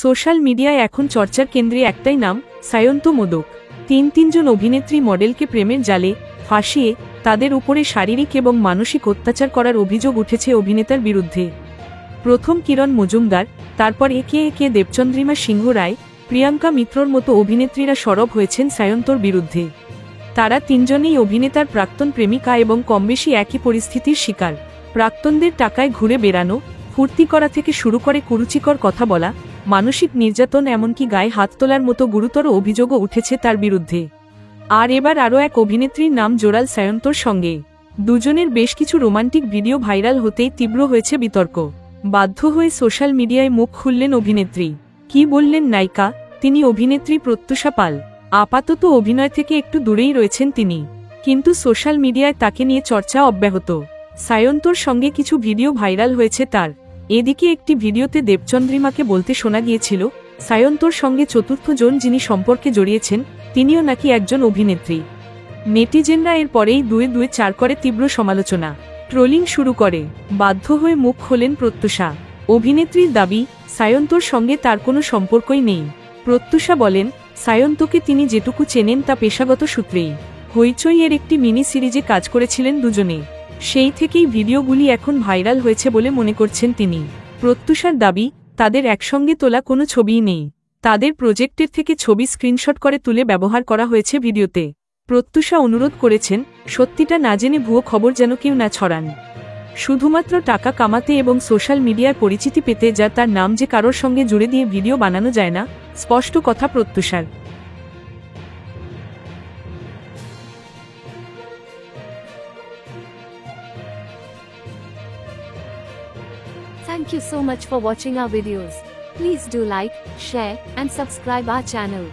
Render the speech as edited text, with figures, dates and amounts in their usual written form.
Social মিডিয়ায় এখন চর্চার কেন্দ্রে একটাই নাম, সায়ন্ত মোদক। তিনজন অভিনেত্রী মডেলকে প্রেমের জালে ফাঁসিয়ে তাদের উপরে শারীরিক এবং মানসিক অত্যাচার করার অভিযোগ উঠেছে অভিনেতার বিরুদ্ধে। প্রথম কিরণ মজুমদার, তারপর একে একে দেবচন্দ্রিমা সিংহ রায়, প্রিয়াঙ্কা মিত্রর মতো অভিনেত্রীরা সরব হয়েছেন সায়ন্তর বিরুদ্ধে। তারা তিনজনেই অভিনেতার প্রাক্তন প্রেমিকা এবং কমবেশি একই পরিস্থিতির শিকার। প্রাক্তনদের টাকায় ঘুরে বেড়ানো, ফুর্তি করা থেকে শুরু করে কুরুচিকর কথা বলা, মানসিক নির্যাতন এমনকি গায়ে হাত তোলার মতো গুরুতর অভিযোগও উঠেছে তার বিরুদ্ধে। আর এবার আরও এক অভিনেত্রীর নাম জোড়াল সায়ন্তর সঙ্গে। দুজনের বেশ কিছু রোমান্টিক ভিডিও ভাইরাল হতেই তীব্র হয়েছে বিতর্ক। বাধ্য হয়ে সোশ্যাল মিডিয়ায় মুখ খুললেন অভিনেত্রী। কি বললেন নায়িকা? তিনি অভিনেত্রী প্রত্যুষা পাল। আপাতত অভিনয় থেকে একটু দূরেই রয়েছেন তিনি, কিন্তু সোশ্যাল মিডিয়ায় তাকে নিয়ে চর্চা অব্যাহত। সায়ন্তর সঙ্গে কিছু ভিডিও ভাইরাল হয়েছে তার। এদিকে একটি ভিডিওতে দেবচন্দ্রিমাকে বলতে শোনা গিয়েছিল, সায়ন্তর সঙ্গে চতুর্থ জন যিনি সম্পর্কে জড়িয়েছেন তিনিও নাকি একজন অভিনেত্রী। নেটিজেনরা এর পরেই দুয়ে চার করে তীব্র সমালোচনা, ট্রোলিং শুরু করে। বাধ্য হয়ে মুখ খোলেন প্রত্যুষা। অভিনেত্রীর দাবি, সায়ন্তর সঙ্গে তার কোনো সম্পর্কই নেই। প্রত্যুষা বলেন, সায়ন্তকে তিনি যেটুকু চেনেন তা পেশাগত সূত্রেই। হইচই এর একটি মিনি সিরিজে কাজ করেছিলেন দুজনে। সেই থেকেই ভিডিওগুলি এখন ভাইরাল হয়েছে বলে মনে করছেন তিনি। প্রত্যুষার দাবি, তাদের একসঙ্গে তোলা কোনো ছবিই নেই। তাদের প্রজেক্টের থেকে ছবি স্ক্রিনশট করে তুলে ব্যবহার করা হয়েছে ভিডিওতে। প্রত্যুষা অনুরোধ করেছেন, সত্যিটা না জেনে ভুয়ো খবর যেন কেউ না ছড়ান। শুধুমাত্র টাকা কামাতে এবং সোশ্যাল মিডিয়ায় পরিচিতি পেতে যা তার নাম যে কারোর সঙ্গে জুড়ে দিয়ে ভিডিও বানানো যায় না, স্পষ্ট কথা প্রত্যুষার। Thank you so much for watching our videos. Please do like, share, and subscribe our channel.